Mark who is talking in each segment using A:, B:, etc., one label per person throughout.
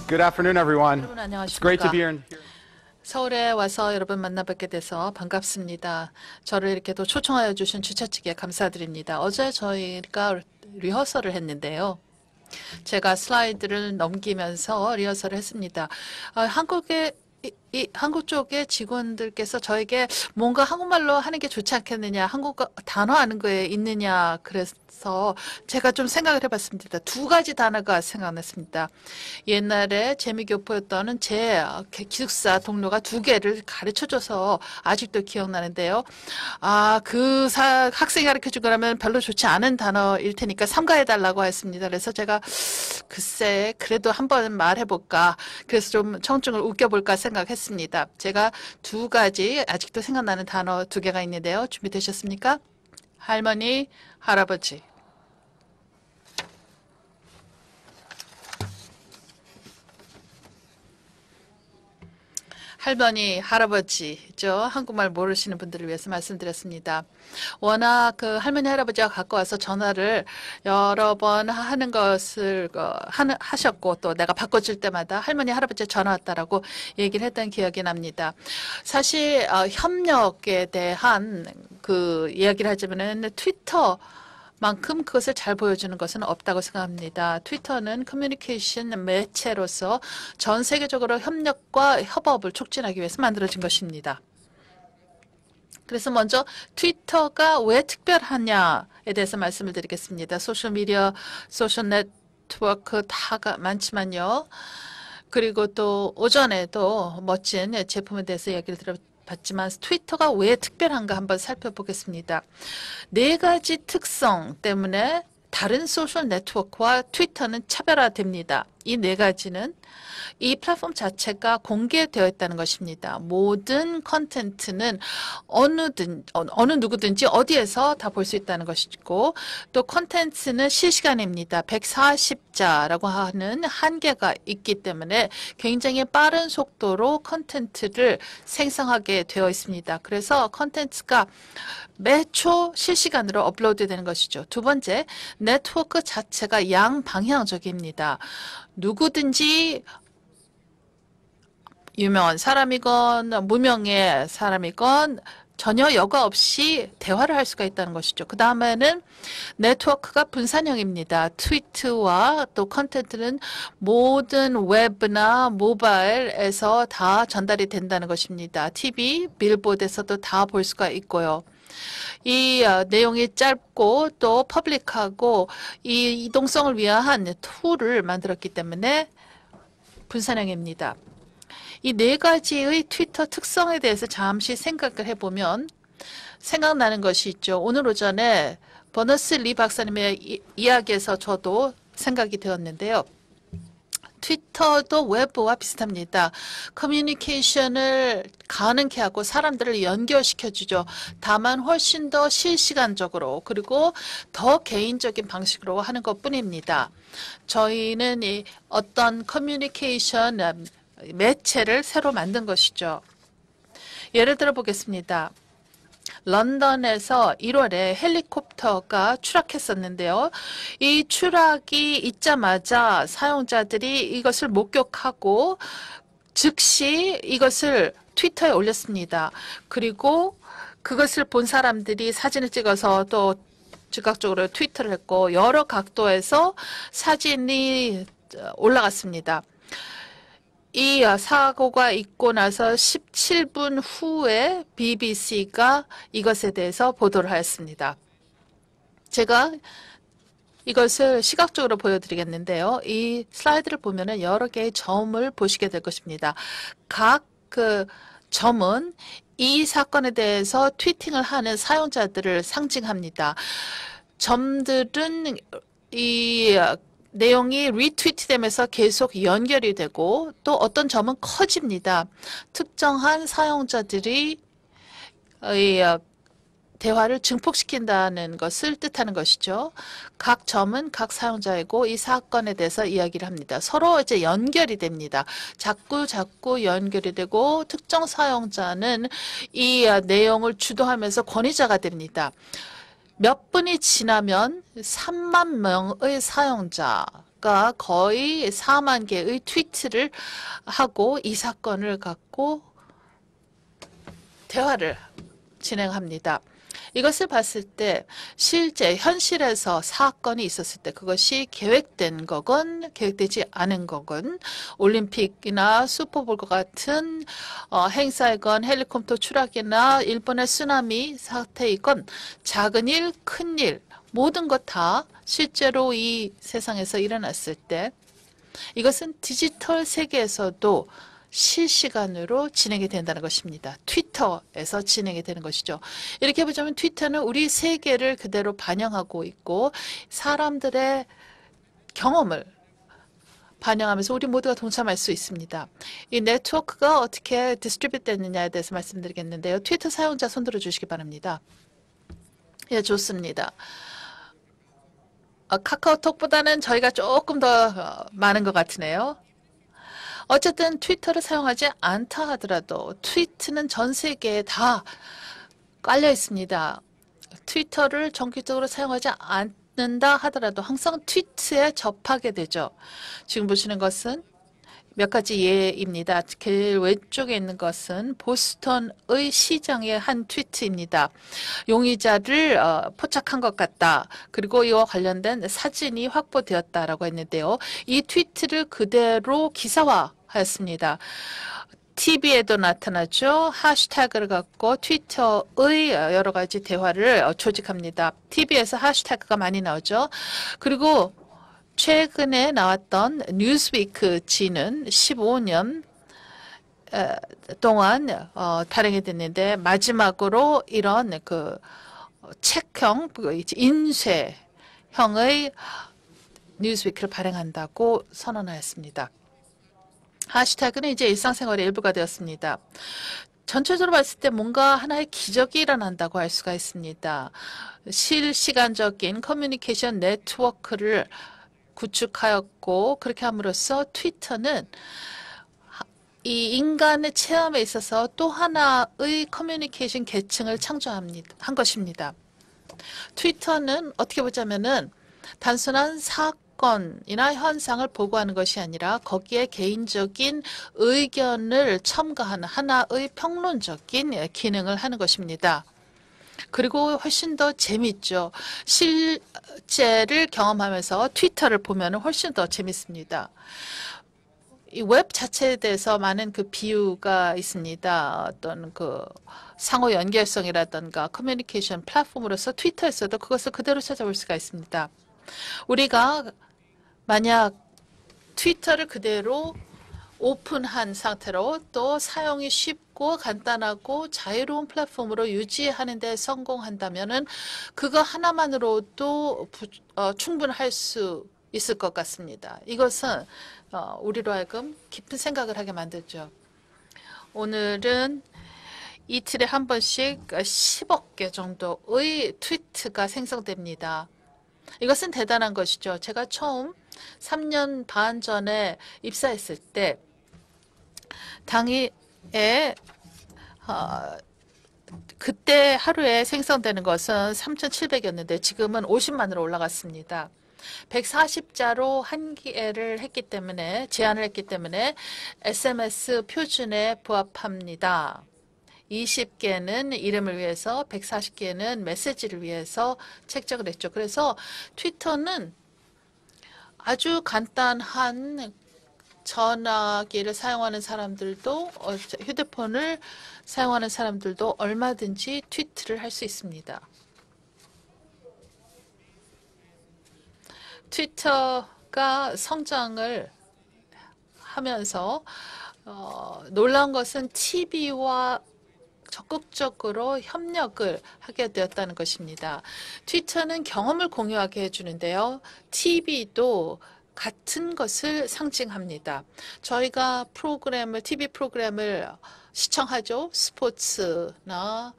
A: Good afternoon, everyone.
B: 여러분
A: It's great to
B: 안녕하십니까?
A: be here.
B: 서울에 와서 여러분 만나 뵙게 돼서 반갑습니다. 저를 이렇게 또 초청하여 주신 주최 측에 감사드립니다. 어제 저희가 리허설을 했는데요. 제가 슬라이드를 넘기면서 리허설을 했습니다. 한국 쪽의 직원들께서 저에게 뭔가 한국말로 하는 게 좋지 않겠느냐, 한국어 단어 아는 거에 있느냐, 그래서 제가 좀 생각을 해봤습니다. 두 가지 단어가 생각났습니다. 옛날에 재미교포였던 제 기숙사 동료가 두 개를 가르쳐줘서 아직도 기억나는데요. 학생이 가르쳐준 거라면 별로 좋지 않은 단어일 테니까 삼가해달라고 했습니다. 그래서 제가 글쎄 그래도 한번 말해볼까, 그래서 좀 청중을 웃겨볼까 생각했습니다. 제가 두 가지 아직도 생각나는 단어 두 개가 있는데요. 준비되셨습니까? 할머니, 할아버지. 할머니, 할아버지죠. 한국말 모르시는 분들을 위해서 말씀드렸습니다. 워낙 그 할머니, 할아버지가 갖고 와서 전화를 여러 번 하는 것을 하셨고, 또 내가 바꿔줄 때마다 할머니, 할아버지 전화 왔다라고 얘기를 했던 기억이 납니다. 사실 협력에 대한 그 이야기를 하자면은 트위터만큼 그것을 잘 보여주는 것은 없다고 생각합니다. 트위터는 커뮤니케이션 매체로서 전 세계적으로 협력과 협업을 촉진하기 위해서 만들어진 것입니다. 그래서 먼저 트위터가 왜 특별하냐에 대해서 말씀을 드리겠습니다. 소셜미디어, 소셜 네트워크 다가 많지만요. 그리고 또 오전에도 멋진 제품에 대해서 이야기를 들어봤지만 트위터가 왜 특별한가 한번 살펴보겠습니다. 네 가지 특성 때문에 다른 소셜 네트워크와 트위터는 차별화됩니다. 이 네 가지는 이 플랫폼 자체가 공개되어 있다는 것입니다. 모든 컨텐츠는 어느 누구든지 어디에서 다 볼 수 있다는 것이고, 또 컨텐츠는 실시간입니다. 140자라고 하는 한계가 있기 때문에 굉장히 빠른 속도로 컨텐츠를 생성하게 되어 있습니다. 그래서 컨텐츠가 매초 실시간으로 업로드되는 것이죠. 두 번째, 네트워크 자체가 양방향적입니다. 누구든지 유명한 사람이건 무명의 사람이건 전혀 여과 없이 대화를 할 수가 있다는 것이죠. 그 다음에는 네트워크가 분산형입니다. 트위트와 또 컨텐츠는 모든 웹이나 모바일에서 다 전달이 된다는 것입니다. TV, 빌보드에서도 다 볼 수가 있고요. 이 내용이 짧고 또 퍼블릭하고 이 이동성을 위한 툴을 만들었기 때문에 분산형입니다. 이 네 가지의 트위터 특성에 대해서 잠시 생각을 해보면 생각나는 것이 있죠. 오늘 오전에 버너스-리 박사님의 이야기에서 저도 생각이 되었는데요. 트위터도 웹과 비슷합니다. 커뮤니케이션을 가능케 하고 사람들을 연결시켜주죠. 다만 훨씬 더 실시간적으로 그리고 더 개인적인 방식으로 하는 것뿐입니다. 저희는 어떤 커뮤니케이션 매체를 새로 만든 것이죠. 예를 들어 보겠습니다. 런던에서 1월에 헬리콥터가 추락했었는데요. 이 추락이 있자마자 사용자들이 이것을 목격하고 즉시 이것을 트위터에 올렸습니다. 그리고 그것을 본 사람들이 사진을 찍어서 또 즉각적으로 트위터를 했고 여러 각도에서 사진이 올라갔습니다. 이 사고가 있고 나서 17분 후에 BBC가 이것에 대해서 보도를 하였습니다. 제가 이것을 시각적으로 보여드리겠는데요. 이 슬라이드를 보면 여러 개의 점을 보시게 될 것입니다. 각 그 점은 이 사건에 대해서 트위팅을 하는 사용자들을 상징합니다. 점들은 이 내용이 리트위트 되면서 계속 연결이 되고 또 어떤 점은 커집니다. 특정한 사용자들이 대화를 증폭시킨다는 것을 뜻하는 것이죠. 각 점은 각 사용자이고 이 사건에 대해서 이야기를 합니다. 서로 이제 연결이 됩니다. 자꾸 연결이 되고 특정 사용자는 이 내용을 주도하면서 권위자가 됩니다. 몇 분이 지나면 3만 명의 사용자가 트위터가 거의 4만 개의 트위트를 하고 이 사건을 갖고 대화를 진행합니다. 이것을 봤을 때 실제 현실에서 사건이 있었을 때 그것이 계획된 거건 계획되지 않은 거건 올림픽이나 슈퍼볼과 같은 행사이건 헬리콥터 추락이나 일본의 쓰나미 사태이건 작은 일, 큰 일 모든 것 다 실제로 이 세상에서 일어났을 때 이것은 디지털 세계에서도 실시간으로 진행이 된다는 것입니다. 트위터에서 진행이 되는 것이죠. 이렇게 보자면 트위터는 우리 세계를 그대로 반영하고 있고 사람들의 경험을 반영하면서 우리 모두가 동참할 수 있습니다. 이 네트워크가 어떻게 디스트리뷰트 됐느냐에 대해서 말씀드리겠는데요. 트위터 사용자 손들어 주시기 바랍니다. 예, 좋습니다. 카카오톡보다는 저희가 조금 더 많은 것 같으네요. 어쨌든 트위터를 사용하지 않다 하더라도 트위트는 전 세계에 다 깔려 있습니다. 트위터를 정기적으로 사용하지 않는다 하더라도 항상 트위트에 접하게 되죠. 지금 보시는 것은 몇 가지 예입니다. 길 왼쪽에 있는 것은 보스턴의 시장의 한 트위트입니다. 용의자를 포착한 것 같다. 그리고 이와 관련된 사진이 확보되었다라고 했는데요. 이 트위트를 그대로 기사화하였습니다. TV에도 나타나죠. 해시태그를 갖고 트위터의 여러 가지 대화를 조직합니다. TV에서 해시태그가 많이 나오죠. 그리고 최근에 나왔던 뉴스위크 지는 15년 동안 발행이 됐는데 마지막으로 이런 그 책형, 인쇄형의 뉴스위크를 발행한다고 선언하였습니다. 해시태그는 이제 일상생활의 일부가 되었습니다. 전체적으로 봤을 때 뭔가 하나의 기적이 일어난다고 할 수가 있습니다. 실시간적인 커뮤니케이션 네트워크를 구축하였고 그렇게 함으로써 트위터는 이 인간의 체험에 있어서 또 하나의 커뮤니케이션 계층을 한 것입니다. 트위터는 어떻게 보자면은 단순한 사건이나 현상을 보고하는 것이 아니라 거기에 개인적인 의견을 첨가하는 하나의 평론적인 기능을 하는 것입니다. 그리고 훨씬 더 재밌죠. 실제를 경험하면서 트위터를 보면 훨씬 더 재밌습니다. 이 웹 자체에 대해서 많은 그 비유가 있습니다. 어떤 그 상호 연결성이라든가 커뮤니케이션 플랫폼으로서 트위터에서도 그것을 그대로 찾아볼 수가 있습니다. 우리가 만약 트위터를 그대로 오픈한 상태로 또 사용이 쉽고 간단하고 자유로운 플랫폼으로 유지하는 데 성공한다면은 그거 하나만으로도 충분할 수 있을 것 같습니다. 이것은 우리로 하여금 깊은 생각을 하게 만들죠. 오늘은 이틀에 한 번씩 10억 개 정도의 트위트가 생성됩니다. 이것은 대단한 것이죠. 제가 처음 3년 반 전에 입사했을 때 당일에 그때 하루에 생성되는 것은 3,700이었는데 지금은 50만으로 올라갔습니다. 140자로 한계를 했기 때문에 제한을 했기 때문에 SMS 표준에 부합합니다. 20개는 이름을 위해서 140개는 메시지를 위해서 책정을 했죠. 그래서 트위터는 아주 간단한 전화기를 사용하는 사람들도 휴대폰을 사용하는 사람들도 얼마든지 트위트를 할 수 있습니다. 트위터가 성장을 하면서 놀라운 것은 TV와 적극적으로 협력을 하게 되었다는 것입니다. 트위터는 경험을 공유하게 해주는데요. TV도 같은 것을 상징합니다. 저희가 TV 프로그램을 시청하죠. 스포츠나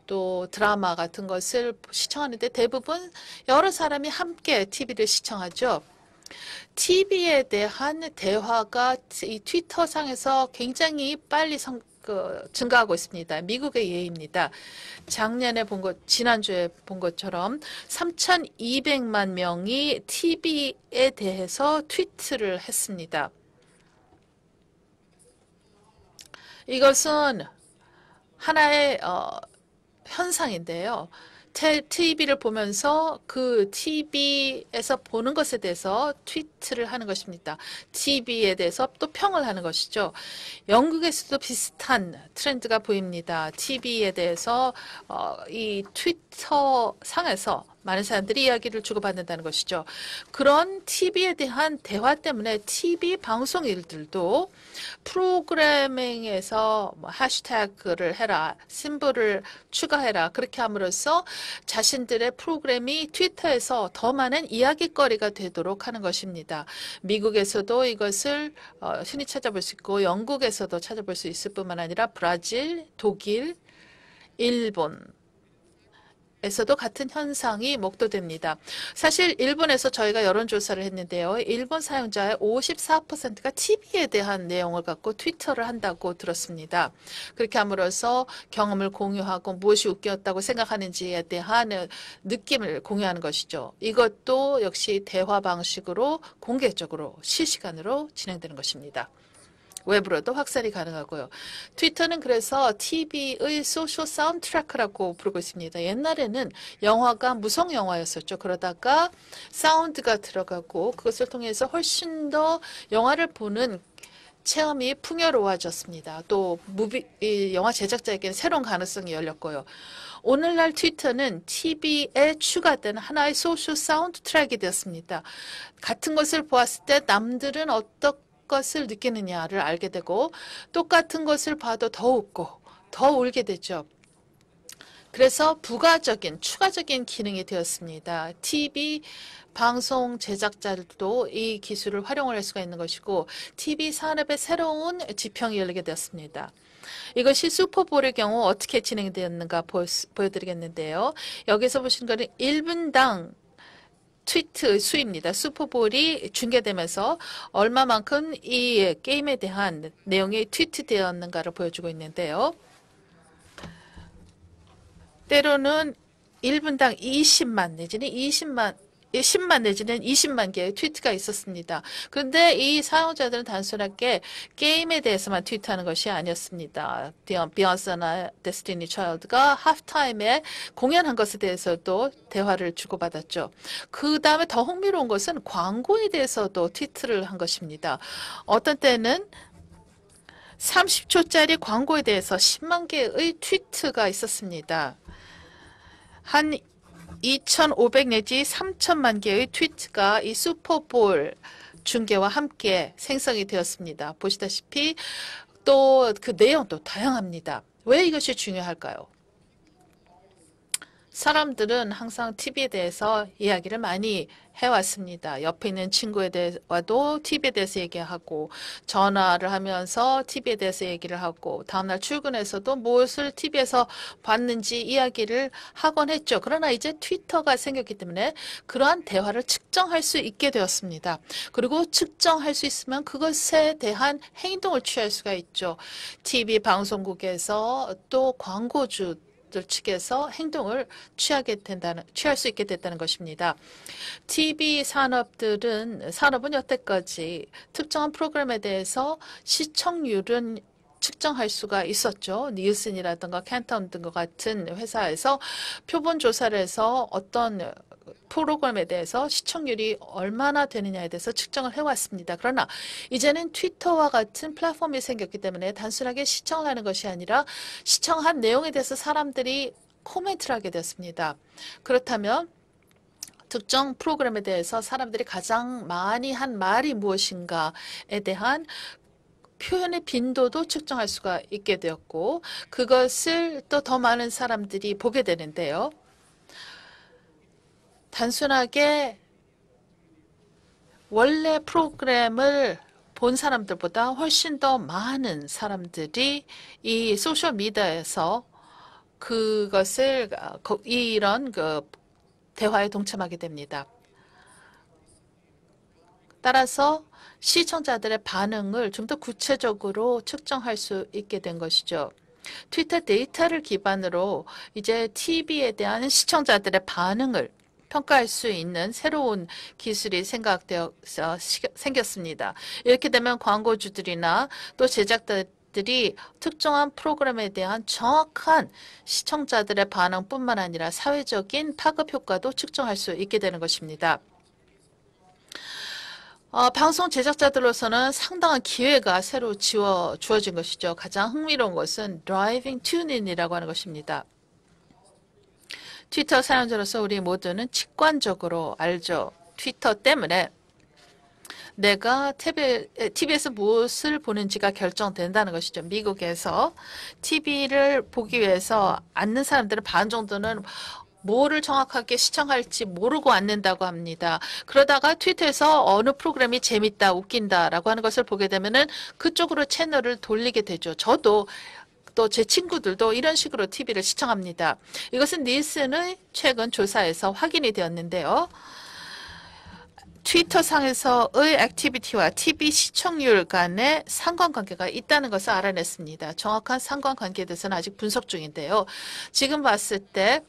B: 또 드라마 같은 것을 시청하는데 대부분 여러 사람이 함께 TV를 시청하죠. TV에 대한 대화가 이 트위터상에서 굉장히 빨리 증가하고 있습니다. 미국의 예입니다. 지난주에 본 것처럼 3,200만 명이 TV에 대해서 트위트를 했습니다. 이것은 하나의 현상인데요. TV를 보면서 그 TV에서 보는 것에 대해서 트위트를 하는 것입니다. TV에 대해서 또 평을 하는 것이죠. 영국에서도 비슷한 트렌드가 보입니다. TV에 대해서 이 트위터 상에서 많은 사람들이 이야기를 주고받는다는 것이죠. 그런 TV에 대한 대화 때문에 TV 방송 일들도 프로그래밍에서 뭐 해시태그를 해라, 심볼을 추가해라 그렇게 함으로써 자신들의 프로그램이 트위터에서 더 많은 이야기거리가 되도록 하는 것입니다. 미국에서도 이것을 흔히 찾아볼 수 있고 영국에서도 찾아볼 수 있을 뿐만 아니라 브라질, 독일, 일본 에서도 같은 현상이 목도됩니다. 사실 일본에서 저희가 여론조사를 했는데요. 일본 사용자의 54%가 TV에 대한 내용을 갖고 트위터를 한다고 들었습니다. 그렇게 함으로써 경험을 공유하고 무엇이 웃겼다고 생각하는지에 대한 느낌을 공유하는 것이죠. 이것도 역시 대화 방식으로 공개적으로 실시간으로 진행되는 것입니다. 외부로도 확산이 가능하고요. 트위터는 그래서 TV의 소셜 사운드트래크라고 부르고 있습니다. 옛날에는 영화가 무성 영화였었죠. 그러다가 사운드가 들어가고 그것을 통해서 훨씬 더 영화를 보는 체험이 풍요로워졌습니다. 또 영화 제작자에게는 새로운 가능성이 열렸고요. 오늘날 트위터는 TV에 추가된 하나의 소셜 사운드 트랙이 되었습니다. 같은 것을 보았을 때 남들은 어떤 것을 느끼느냐를 알게 되고 똑같은 것을 봐도 더 웃고 더 울게 되죠. 그래서 부가적인 추가적인 기능이 되었습니다. TV 방송 제작자들도 이 기술을 활용을 할 수가 있는 것이고 TV 산업의 새로운 지평이 열리게 되었습니다. 이것이 슈퍼볼의 경우 어떻게 진행되었는가 보여드리겠는데요. 여기서 보시는 것은 1분당 트위트 수입니다. 슈퍼볼이 중계되면서 얼마만큼 이 게임에 대한 내용이 트위트되었는가를 보여주고 있는데요. 때로는 1분당 20만 내지는 10만 내지는 20만 개의 트위트가 있었습니다. 그런데 이 사용자들은 단순하게 게임에 대해서만 트위트하는 것이 아니었습니다. 비욘세나 데스티니 차일드가 하프타임에 공연한 것에 대해서도 대화를 주고받았죠. 그 다음에 더 흥미로운 것은 광고에 대해서도 트위트를 한 것입니다. 어떤 때는 30초짜리 광고에 대해서 10만 개의 트위트가 있었습니다. 한 2,500 내지 3천만 개의 트위트가 이 슈퍼볼 중계와 함께 생성이 되었습니다. 보시다시피 또 그 내용도 다양합니다. 왜 이것이 중요할까요? 사람들은 항상 TV에 대해서 이야기를 많이 해왔습니다. 옆에 있는 친구에 대해서도 TV에 대해서 얘기하고 전화를 하면서 TV에 대해서 얘기를 하고 다음날 출근해서도 무엇을 TV에서 봤는지 이야기를 하곤 했죠. 그러나 이제 트위터가 생겼기 때문에 그러한 대화를 측정할 수 있게 되었습니다. 그리고 측정할 수 있으면 그것에 대한 행동을 취할 수가 있죠. TV 방송국에서 또 광고주 측에서 행동을 취할 수 있게 됐다는 것입니다. TV 산업은 여태까지 특정한 프로그램에 대해서 시청률은 측정할 수가 있었죠. 니일슨이라든가 캔텀 등과 같은 회사에서 표본 조사를 해서 어떤 프로그램에 대해서 시청률이 얼마나 되느냐에 대해서 측정을 해왔습니다. 그러나 이제는 트위터와 같은 플랫폼이 생겼기 때문에 단순하게 시청을 하는 것이 아니라 시청한 내용에 대해서 사람들이 코멘트를 하게 됐습니다. 그렇다면 특정 프로그램에 대해서 사람들이 가장 많이 한 말이 무엇인가에 대한 표현의 빈도도 측정할 수가 있게 되었고 그것을 또 더 많은 사람들이 보게 되는데요. 단순하게 원래 프로그램을 본 사람들보다 훨씬 더 많은 사람들이 이 소셜미디어에서 이런 대화에 동참하게 됩니다. 따라서 시청자들의 반응을 좀 더 구체적으로 측정할 수 있게 된 것이죠. 트위터 데이터를 기반으로 이제 TV에 대한 시청자들의 반응을 평가할 수 있는 새로운 기술이 생각되어서 생겼습니다. 이렇게 되면 광고주들이나 또 제작자들이 특정한 프로그램에 대한 정확한 시청자들의 반응뿐만 아니라 사회적인 파급 효과도 측정할 수 있게 되는 것입니다. 방송 제작자들로서는 상당한 기회가 새로 주어진 것이죠. 가장 흥미로운 것은 드라이빙 튜닝이라고 하는 것입니다. 트위터 사용자로서 우리 모두는 직관적으로 알죠. 트위터 때문에 내가 TV에서 무엇을 보는지가 결정된다는 것이죠. 미국에서 TV를 보기 위해서 앉는 사람들은 반 정도는 뭐를 정확하게 시청할지 모르고 앉는다고 합니다. 그러다가 트위터에서 어느 프로그램이 재밌다, 웃긴다라고 하는 것을 보게 되면은 그쪽으로 채널을 돌리게 되죠. 저도 또 제 친구들도 이런 식으로 TV를 시청합니다. 이것은 닐슨의 최근 조사에서 확인이 되었는데요. 트위터 상에서의 액티비티와 TV 시청률 간의 상관관계가 있다는 것을 알아냈습니다. 정확한 상관관계에 대해서는 아직 분석 중인데요. 지금 봤을 때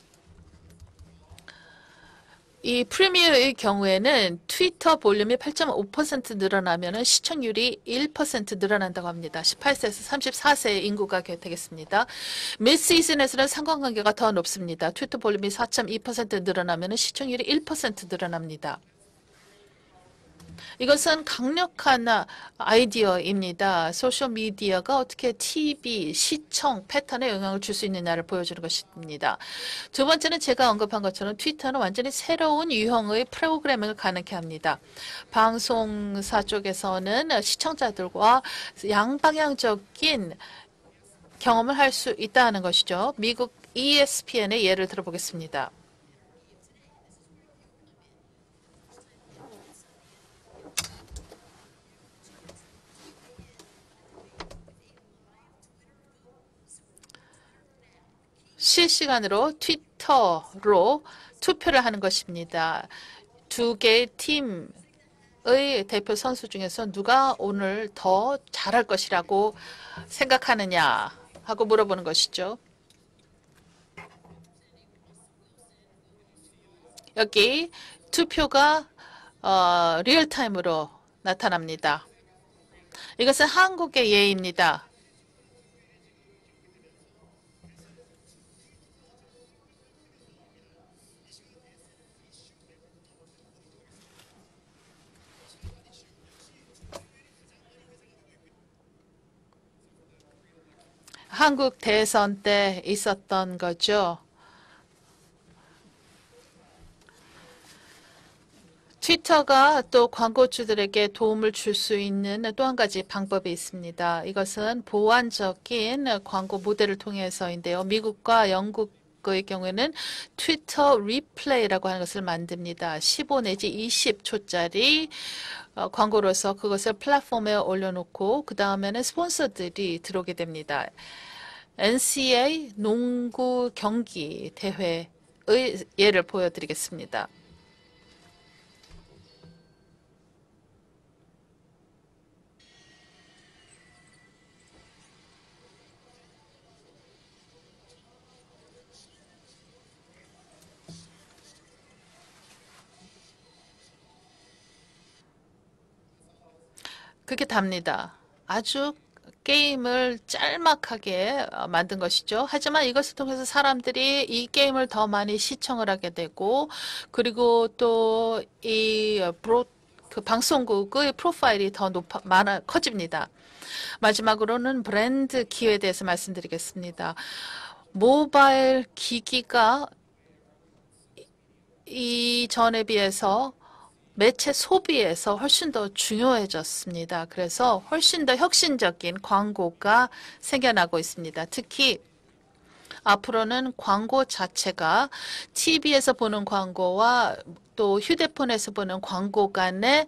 B: 이 프리미어의 경우에는 트위터 볼륨이 8.5% 늘어나면 시청률이 1% 늘어난다고 합니다. 18세에서 34세의 인구가 되겠습니다. mid시즌에서는 상관관계가 더 높습니다. 트위터 볼륨이 4.2% 늘어나면 시청률이 1% 늘어납니다. 이것은 강력한 아이디어입니다. 소셜미디어가 어떻게 TV, 시청 패턴에 영향을 줄 수 있느냐를 보여주는 것입니다. 두 번째는 제가 언급한 것처럼 트위터는 완전히 새로운 유형의 프로그래밍을 가능케 합니다. 방송사 쪽에서는 시청자들과 양방향적인 경험을 할 수 있다는 것이죠. 미국 ESPN의 예를 들어보겠습니다. 실시간으로 트위터로 투표를 하는 것입니다. 두 개의 팀의 대표 선수 중에서 누가 오늘 더 잘할 것이라고 생각하느냐 하고 물어보는 것이죠. 여기 투표가 리얼타임으로 나타납니다. 이것은 한국의 예입니다. 한국 대선 때 있었던 거죠. 트위터가 또 광고주들에게 도움을 줄 수 있는 또 한 가지 방법이 있습니다. 이것은 보완적인 광고 모델을 통해서인데요. 미국과 영국의 경우에는 트위터 리플레이라고 하는 것을 만듭니다. 15 내지 20초짜리 광고로서 그것을 플랫폼에 올려놓고 그 다음에는 스폰서들이 들어오게 됩니다. NCAA 농구 경기 대회의 예를 보여드리겠습니다. 그게 답니다. 아주 게임을 짤막하게 만든 것이죠. 하지만 이것을 통해서 사람들이 이 게임을 더 많이 시청을 하게 되고 그리고 또 이 그 방송국의 프로파일이 더 커집니다. 마지막으로는 브랜드 기회에 대해서 말씀드리겠습니다. 모바일 기기가 이전에 비해서 매체 소비에서 훨씬 더 중요해졌습니다. 그래서 훨씬 더 혁신적인 광고가 생겨나고 있습니다. 특히 앞으로는 광고 자체가 TV에서 보는 광고와 또 휴대폰에서 보는 광고 간의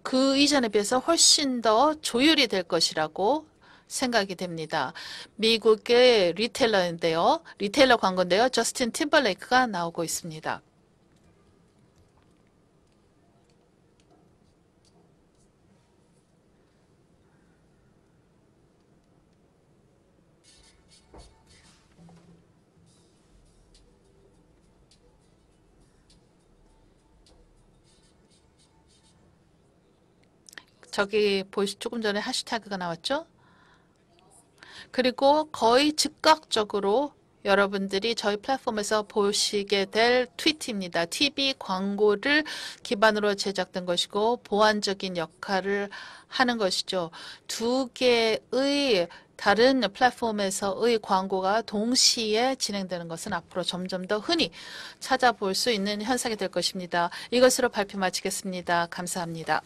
B: 그 이전에 비해서 훨씬 더 조율이 될 것이라고 생각이 됩니다. 미국의 리테일러 광고인데요. 저스틴 팀벌레이크가 나오고 있습니다. 저기 조금 전에 해시태그가 나왔죠? 그리고 거의 즉각적으로 여러분들이 저희 플랫폼에서 보시게 될 트위트입니다. TV 광고를 기반으로 제작된 것이고 보완적인 역할을 하는 것이죠. 두 개의 다른 플랫폼에서의 광고가 동시에 진행되는 것은 앞으로 점점 더 흔히 찾아볼 수 있는 현상이 될 것입니다. 이것으로 발표 마치겠습니다. 감사합니다.